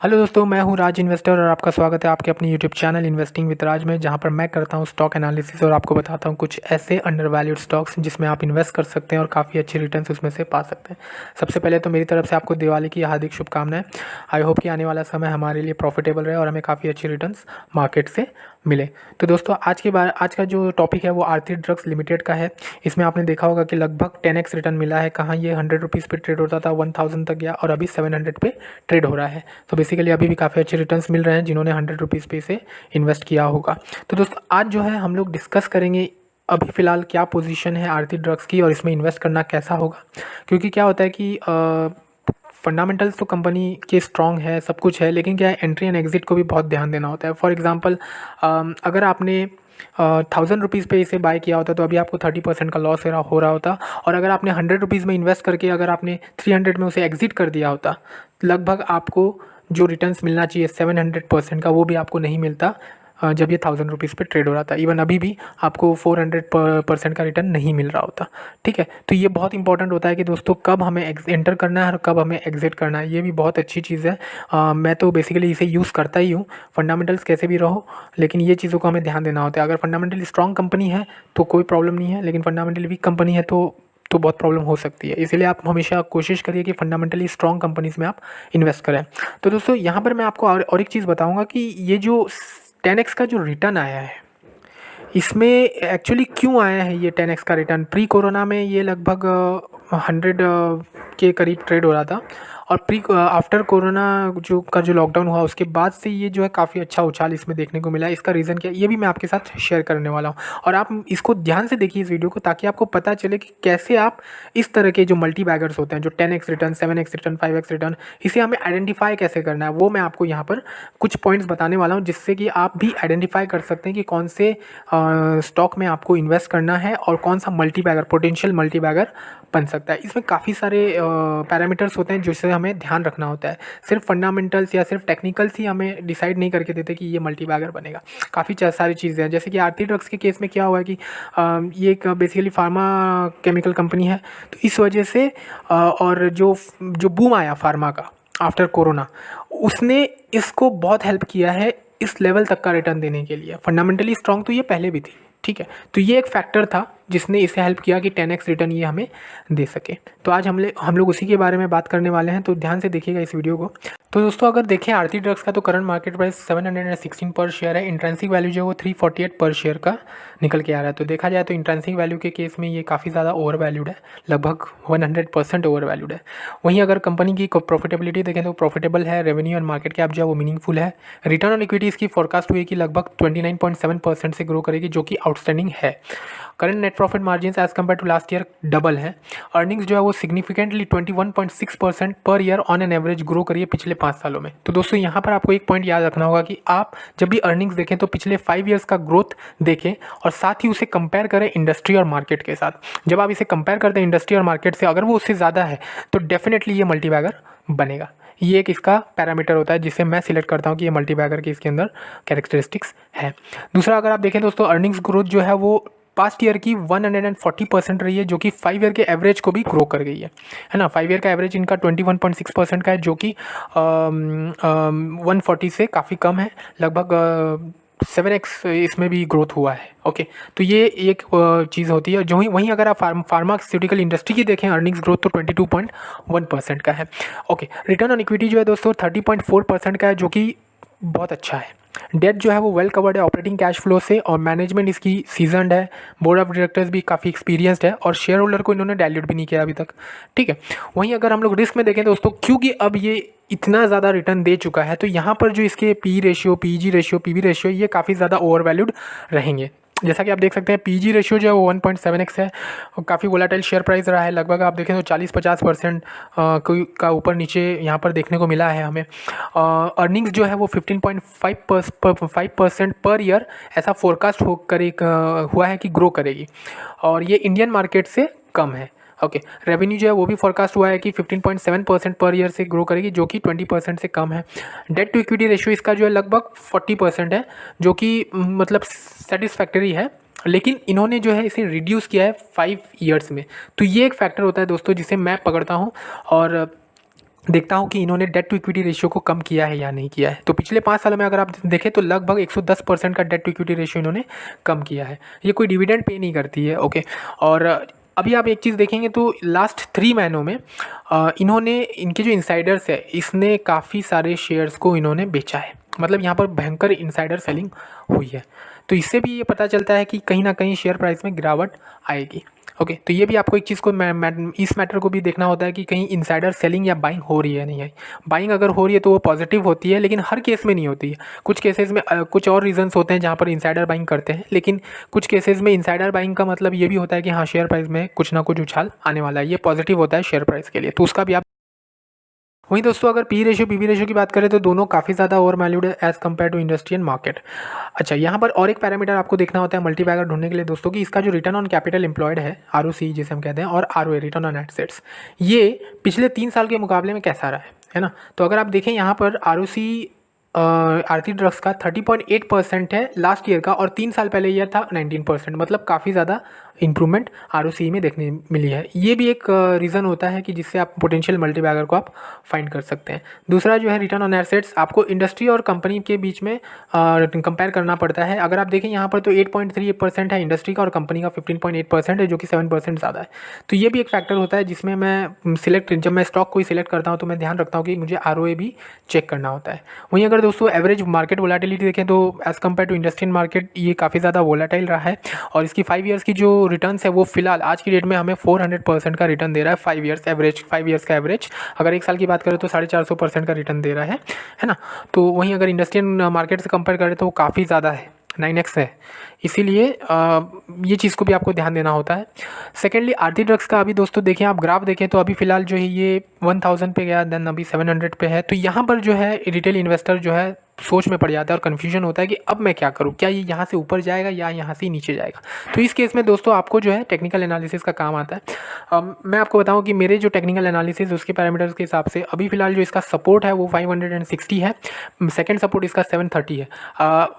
Hello दोस्तों, मैं हूं राज इन्वेस्टर और आपका स्वागत है आपके अपने यूट्यूब चैनल इन्वेस्टिंग विद राज में, जहां पर मैं करता हूं स्टॉक एनालिसिस और आपको बताता हूं कुछ ऐसे अंडर वैल्यूड स्टॉक्स जिसमें आप इन्वेस्ट कर सकते हैं और काफ़ी अच्छे रिटर्न्स उसमें से पा सकते हैं। सबसे पहले तो मेरी तरफ से आपको दिवाली की हार्दिक शुभकामनाएं। आई होप कि आने वाला समय हमारे लिए प्रॉफिटेबल रहे और हमें काफ़ी अच्छे रिटर्न्स मार्केट से मिले। तो दोस्तों, आज का जो टॉपिक है वो आरती ड्रग्स लिमिटेड का है। इसमें आपने देखा होगा कि लगभग 10x रिटर्न मिला है। कहाँ ये 100 रुपीज़ पे ट्रेड होता था, 1000 तक गया और अभी 700 पे ट्रेड हो रहा है। तो बेसिकली अभी भी काफ़ी अच्छे रिटर्न्स मिल रहे हैं जिन्होंने 100 रुपीज़ पे इसे इन्वेस्ट किया होगा। तो दोस्तों, आज जो है हम लोग डिस्कस करेंगे अभी फ़िलहाल क्या पोजीशन है आरती ड्रग्स की और इसमें इन्वेस्ट करना कैसा होगा। क्योंकि क्या होता है कि फंडामेंटल्स तो कंपनी के स्ट्रॉन्ग है, सब कुछ है, लेकिन क्या है, एंट्री एंड एग्जिट को भी बहुत ध्यान देना होता है। फॉर एग्जांपल, अगर आपने 1000 रुपीज़ पे इसे बाय किया होता तो अभी आपको 30% का लॉस हो रहा होता। और अगर आपने 100 रुपीज़ में इन्वेस्ट करके अगर आपने 300 में उसे एग्जिट कर दिया होता, लगभग आपको जो रिटर्न्स मिलना चाहिए 700% का, वो भी आपको नहीं मिलता जब ये 1000 रुपीज़ पे ट्रेड हो रहा था। इवन अभी भी आपको 400% का रिटर्न नहीं मिल रहा होता। ठीक है, तो ये बहुत इंपॉर्टेंट होता है कि दोस्तों कब हमें एंटर करना है और कब हमें एग्जिट करना है। ये भी बहुत अच्छी चीज़ है। मैं तो बेसिकली इसे यूज़ करता ही हूँ। फंडामेंटल्स कैसे भी रहो, लेकिन ये चीज़ों को हमें ध्यान देना होता है। अगर फंडामेंटली स्ट्रॉन्ग कंपनी है तो कोई प्रॉब्लम नहीं है, लेकिन फंडामेंटली वीक कंपनी है तो बहुत प्रॉब्लम हो सकती है। इसीलिए आप हमेशा कोशिश करिए कि फंडामेंटली स्ट्रॉन्ग कंपनीज़ में आप इन्वेस्ट करें। तो दोस्तों, यहाँ पर मैं आपको और एक चीज़ बताऊँगा कि ये जो 10x का जो रिटर्न आया है, इसमें एक्चुअली क्यों आया है ये 10x का रिटर्न। प्री कोरोना में ये लगभग 100 के करीब ट्रेड हो रहा था, और प्री आफ्टर कोरोना जो लॉकडाउन हुआ उसके बाद से ये जो है काफ़ी अच्छा उछाल इसमें देखने को मिला है। इसका रीज़न क्या है, ये भी मैं आपके साथ शेयर करने वाला हूँ। और आप इसको ध्यान से देखिए इस वीडियो को, ताकि आपको पता चले कि कैसे आप इस तरह के जो मल्टी बैगर्स होते हैं, जो 10x return, 7x return, 5x return, इसे हमें आइडेंटिफाई कैसे करना है, वो मैं आपको यहाँ पर कुछ पॉइंट्स बताने वाला हूँ, जिससे कि आप भी आइडेंटिफाई कर सकते हैं कि कौन से स्टॉक में आपको इन्वेस्ट करना है और कौन सा multi bagger, potential multi bagger बन सकता है। इसमें काफ़ी सारे पैरामीटर्स होते हैं जिससे हमें ध्यान रखना होता है। सिर्फ फंडामेंटल्स या सिर्फ टेक्निकल्स ही हमें डिसाइड नहीं करके देते कि ये मल्टी बैगर बनेगा। काफ़ी सारी चीज़ें हैं, जैसे कि आरती ड्रग्स के केस में क्या हुआ है कि ये एक बेसिकली फार्मा केमिकल कंपनी है। तो इस वजह से और जो बूम आया फार्मा का आफ्टर कोरोना, उसने इसको बहुत हेल्प किया है इस लेवल तक का रिटर्न देने के लिए। फंडामेंटली स्ट्रॉन्ग तो ये पहले भी थी, ठीक है। तो ये एक फैक्टर था जिसने इसे हेल्प किया कि 10x रिटर्न ये हमें दे सके। तो आज हम लोग उसी के बारे में बात करने वाले हैं, तो ध्यान से देखिएगा इस वीडियो को। तो दोस्तों, अगर देखें आरती ड्रग्स का, तो करंट मार्केट प्राइस 716 पर शेयर है। इंट्रेंसिक वैल्यू जो है वो 348 पर शेयर का निकल के आ रहा है। तो देखा जाए तो इंट्रेंसिक वैल्यू के केस में ये काफ़ी ज़्यादा ओवर वैल्यूड है, लगभग 100% ओवर वैल्यूड है। वहीं अगर कंपनी की प्रॉफिटेबिलिटी देखें तो प्रॉफिटेबल है, रेवेन्यू और मार्केट कैप जो है वो मीनिंगफुल है। रिटर्न ऑन इक्विटी इसकी फोरकास्ट हुई है कि लगभग 29.7% से ग्रो करेगी, जो कि आउटस्टैंडिंग है। Current net profit margin as compared to last year double है। अर्निंग्स जो है वो सिग्निफिकेंटली 21.6% पर year on an average grow करी है पिछले 5 सालों में। तो दोस्तों, यहाँ पर आपको एक पॉइंट याद रखना होगा कि आप जब भी अर्निंग्स देखें तो पिछले 5 ईयर्स का ग्रोथ देखें और साथ ही उसे कंपेयर करें इंडस्ट्री और मार्केट के साथ। जब आप इसे कंपेयर करते हैं इंडस्ट्री और मार्केट से, अगर वो उससे ज़्यादा है तो डेफिनेटली ये मल्टीबैगर बनेगा। ये एक इसका पैरामीटर होता है जिससे मैं सिलेक्ट करता हूँ कि ये मल्टीबैगर की इसके अंदर कैरेक्टरिस्टिक्स है। दूसरा, अगर आप देखें दोस्तों, अर्निंग्स ग्रोथ जो है वो पास्ट ईयर की 140% रही है, जो कि 5 ईयर के एवरेज को भी ग्रो कर गई है ना। 5 ईयर का एवरेज इनका 21.6% का है, जो कि 140 से काफ़ी कम है। लगभग 7x इसमें भी ग्रोथ हुआ है। ओके, तो ये एक चीज़ होती है। जो ही वहीं अगर आप फार्मास्यूटिकल इंडस्ट्री की देखें, अर्निंग्स ग्रोथ तो 22.1% का है। ओके, रिटर्न ऑन इक्विटी जो है दोस्तों 30.4% का है, जो कि बहुत अच्छा है। डेट जो है वो वेल कवर्ड है ऑपरेटिंग कैश फ्लो से, और मैनेजमेंट इसकी सीजनड है। बोर्ड ऑफ डायरेक्टर्स भी काफ़ी एक्सपीरियंस्ड है, और शेयर होल्डर को इन्होंने डायल्यूट भी नहीं किया अभी तक, ठीक है। वहीं अगर हम लोग रिस्क में देखें दोस्तों, क्योंकि अब ये इतना ज़्यादा रिटर्न दे चुका है, तो यहाँ पर जो इसके P ratio, PG ratio, PB ratio, ये काफ़ी ज़्यादा ओवर वैल्यूड रहेंगे। जैसा कि आप देख सकते हैं, पीजी रेशियो जो है वो 1.7x है, और काफ़ी वोलेटाइल शेयर प्राइस रहा है। लगभग आप देखें तो 40-50% का ऊपर नीचे यहाँ पर देखने को मिला है हमें। अर्निंग्स जो है वो 15.5% पर ईयर ऐसा फोरकास्ट हुआ है कि ग्रो करेगी, और ये इंडियन मार्केट से कम है। ओके, रेवेन्यू जो है वो भी फोरकास्ट हुआ है कि 15.7% पर ईयर से ग्रो करेगी, जो कि 20% से कम है। डेट टू इक्विटी रेशियो इसका जो है लगभग 40% है, जो कि मतलब सेटिस्फैक्टरी है, लेकिन इन्होंने जो है इसे रिड्यूस किया है 5 ईयर्स में। तो ये एक फैक्टर होता है दोस्तों जिसे मैं पकड़ता हूँ। और देखता हूँ कि इन्होंने डेट टू इक्विटी रेशियो को कम किया है या नहीं किया है। तो पिछले 5 सालों में अगर आप देखें तो लगभग 110% का डेट टू इक्विटी रेशियो इन्होंने कम किया है। ये कोई डिविडेंड पे नहीं करती है, ओके। और अभी आप एक चीज़ देखेंगे तो लास्ट 3 महीनों में इन्होंने, इनके जो इनसाइडर्स है, इसने काफ़ी सारे शेयर्स को इन्होंने बेचा है। मतलब यहाँ पर भयंकर इनसाइडर सेलिंग हुई है। तो इससे भी ये पता चलता है कि कहीं ना कहीं शेयर प्राइस में गिरावट आएगी, ओके। तो ये भी आपको एक चीज़ को इस मैटर को भी देखना होता है कि कहीं इनसाइडर सेलिंग या बाइंग हो रही है नहीं है। बाइंग अगर हो रही है तो वो पॉजिटिव होती है, लेकिन हर केस में नहीं होती है। कुछ केसेस में कुछ और रीजंस होते हैं जहाँ पर इनसाइडर बाइंग करते हैं, लेकिन कुछ केसेस में इनसाइडर बाइंग का मतलब ये भी होता है कि हाँ, शेयर प्राइस में कुछ ना कुछ उछाल आने वाला है। ये पॉजिटिव होता है शेयर प्राइस के लिए, तो उसका भी आप। वहीं दोस्तों अगर पी रेशियो पीवी रेशियो की बात करें तो दोनों काफ़ी ज़्यादा ओवर वैल्यूड है as compare to industry and market. अच्छा, यहाँ पर और एक पैरामीटर आपको देखना होता है मल्टीबैगर ढूंढने के लिए दोस्तों, कि इसका जो रिटर्न ऑन कैपिटल एम्प्लॉयड है, ROC जिसे हम कहते हैं, और ROA रिटर्न ऑन एसेट्स, ये पिछले 3 साल के मुकाबले में कैसा रहा है ना। तो अगर आप देखें यहाँ पर ROC आरती ड्रग्स का 30.8% है लास्ट ईयर का, और 3 साल पहले ईयर था 19%। मतलब काफ़ी ज़्यादा इंप्रूवमेंट ROC में देखने मिली है। ये भी एक रीज़न होता है कि जिससे आप पोटेंशियल मल्टीबैगर को आप फाइंड कर सकते हैं। दूसरा जो है रिटर्न ऑन एसेट्स, आपको इंडस्ट्री और कंपनी के बीच में कंपेयर करना पड़ता है। अगर आप देखें यहाँ पर तो 8.3% है इंडस्ट्री का, और कंपनी का 15.8% है, जो कि 7% ज़्यादा है। तो ये भी एक फैक्टर होता है जिसमें मैं जब मैं स्टॉक कोई सिलेक्ट करता हूँ तो मैं ध्यान रखता हूँ कि मुझे ROA भी चेक करना होता है। वहीं अगर दोस्तों एवरेज मार्केट वोलेटिलिटी देखें तो as compare to industrial market ये काफ़ी ज़्यादा वोलेटाइल रहा है, और इसकी 5 ईयर्स की जो रिटर्न्स है वो फिलहाल आज की डेट में हमें 400% का रिटर्न दे रहा है। 5 ईयर्स एवरेज, 5 ईयर्स का एवरेज। अगर एक साल की बात करें तो 450% का रिटर्न दे रहा है ना। तो वहीं अगर इंडस्ट्रियल मार्केट से कंपेयर करें तो वो काफ़ी ज़्यादा है, 9x है। इसीलिए ये चीज़ को भी आपको ध्यान देना होता है। सेकेंडली आरती ड्रग्स का अभी दोस्तों देखें, आप ग्राफ देखें तो अभी फ़िलहाल जो है ये 1000 पे गया, देन अभी 700 पे है। तो यहाँ पर जो है रिटेल इन्वेस्टर जो है सोच में पड़ जाता है और कन्फ्यूजन होता है कि अब मैं क्या करूँ, क्या ये यहाँ से ऊपर जाएगा या यहाँ से नीचे जाएगा। तो इस केस में दोस्तों आपको जो है टेक्निकल एनालिसिस का काम आता है। मैं आपको बताऊँ कि मेरे जो टेक्निकल एनालिसिस उसके पैरामीटर्स के हिसाब से अभी फ़िलहाल जो इसका सपोर्ट है वो 560 है, सेकेंड सपोर्ट इसका 730 है।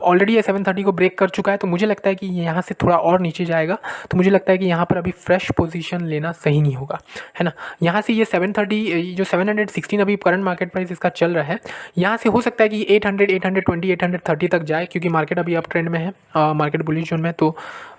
ऑलरेडी ये 730 को ब्रेक कर चुका है, तो मुझे लगता है कि यहाँ से थोड़ा और नीचे जाएगा। तो मुझे लगता है कि यहाँ पर अभी फ्रेश पोजीशन लेना सही नहीं होगा, है ना। यहाँ से ये 730, जो 716 अभी करंट मार्केट प्राइस इसका चल रहा है, यहाँ से हो सकता है कि 800, 820, 830 तक जाए, क्योंकि मार्केट अभी अप ट्रेंड में है, मार्केट बुलिश जोन में। तो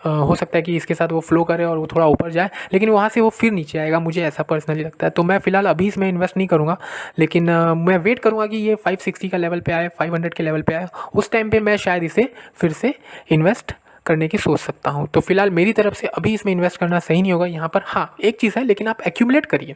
हो सकता है कि इसके साथ वो फ्लो करे और वो थोड़ा ऊपर जाए, लेकिन वहाँ से वो फिर नीचे आएगा, मुझे ऐसा पर्सनली लगता है। तो मैं फ़िलहाल अभी इसमें इन्वेस्ट नहीं करूँगा, लेकिन मैं वेट करूँगा कि ये 560 का लेवल पे आए, 500 के लेवल पे आए। उस टाइम पे मैं शायद इसे फिर से इन्वेस्ट करने की सोच सकता हूँ। तो फिलहाल मेरी तरफ से अभी इसमें इन्वेस्ट करना सही नहीं होगा। यहाँ पर हाँ एक चीज़ है, लेकिन आप एक्यूमुलेट करिए।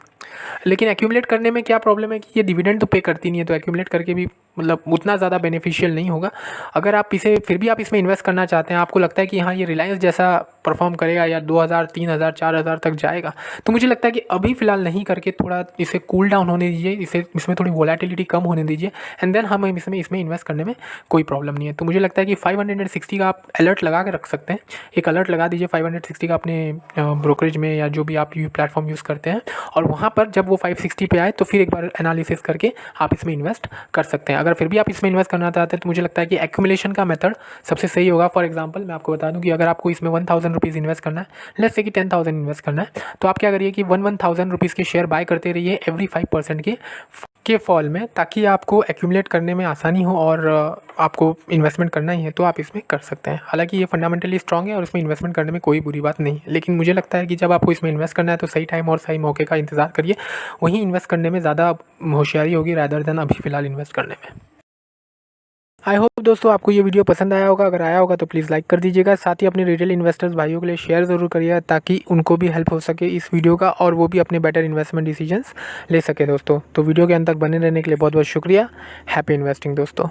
लेकिन एक्यूमुलेट करने में क्या प्रॉब्लम है कि ये डिविडेंड तो पे करती नहीं है, तो एक्यूमुलेट करके भी मतलब उतना ज़्यादा बेनिफिशियल नहीं होगा। अगर आप इसे फिर भी आप इसमें इन्वेस्ट करना चाहते हैं, आपको लगता है कि हाँ ये रिलायंस जैसा परफॉर्म करेगा या 2000, 3000, 4000 तक जाएगा, तो मुझे लगता है कि अभी फ़िलहाल नहीं करके थोड़ा इसे कूल डाउन होने दीजिए, इसमें थोड़ी वोलेटिलिटी कम होने दीजिए, एंड देन हम इसमें इन्वेस्ट करने में कोई प्रॉब्लम नहीं है। तो मुझे लगता है कि 560 का आप अलर्ट लगा के रख सकते हैं। एक अलर्ट लगा दीजिए 560 का अपने ब्रोकरेज में या जो भी आप प्लेटफॉर्म यूज़ करते हैं, और वहाँ पर जब वो 560 पे आए तो फिर एक बार एनालिसिस करके आप इसमें इन्वेस्ट कर सकते हैं। अगर फिर भी आप इसमें इन्वेस्ट करना चाहते हैं तो मुझे लगता है कि एक्यूमुलेशन का मेथड सबसे सही होगा। फॉर एग्जांपल मैं आपको बता दूं कि अगर आपको इसमें 1000 रुपीज़ इन्वेस्ट करना है, लेट्स से कि 10,000 इन्वेस्ट करना है, तो आप क्या करिए कि 1000 रुपीज़ के शेयर बाय करते रहिए एवरी 5% के फॉल में, ताकि आपको एक्यूमुलेट करने में आसानी हो, और आपको इन्वेस्टमेंट करना ही है तो आप इसमें कर सकते हैं। हालांकि ये फंडामेंटली स्ट्रांग है और इसमें इन्वेस्टमेंट करने में कोई बुरी बात नहीं है, लेकिन मुझे लगता है कि जब आपको इसमें इन्वेस्ट करना है तो सही टाइम और सही मौके का इंतज़ार करिए, वहीं इन्वेस्ट करने में ज़्यादा होशियारी होगी रैदर देन अभी फ़िलहाल इन्वेस्ट करने में। आई होप दोस्तों आपको ये वीडियो पसंद आया होगा। अगर आया होगा तो प्लीज़ लाइक कर दीजिएगा, साथ ही अपने रिटेल इन्वेस्टर्स भाइयों के लिए शेयर ज़रूर करिएगा, ताकि उनको भी हेल्प हो सके इस वीडियो का और वो भी अपने बेटर इन्वेस्टमेंट डिसीजंस ले सके दोस्तों। तो वीडियो के अंत तक बने रहने के लिए बहुत बहुत शुक्रिया। हैप्पी इन्वेस्टिंग दोस्तों।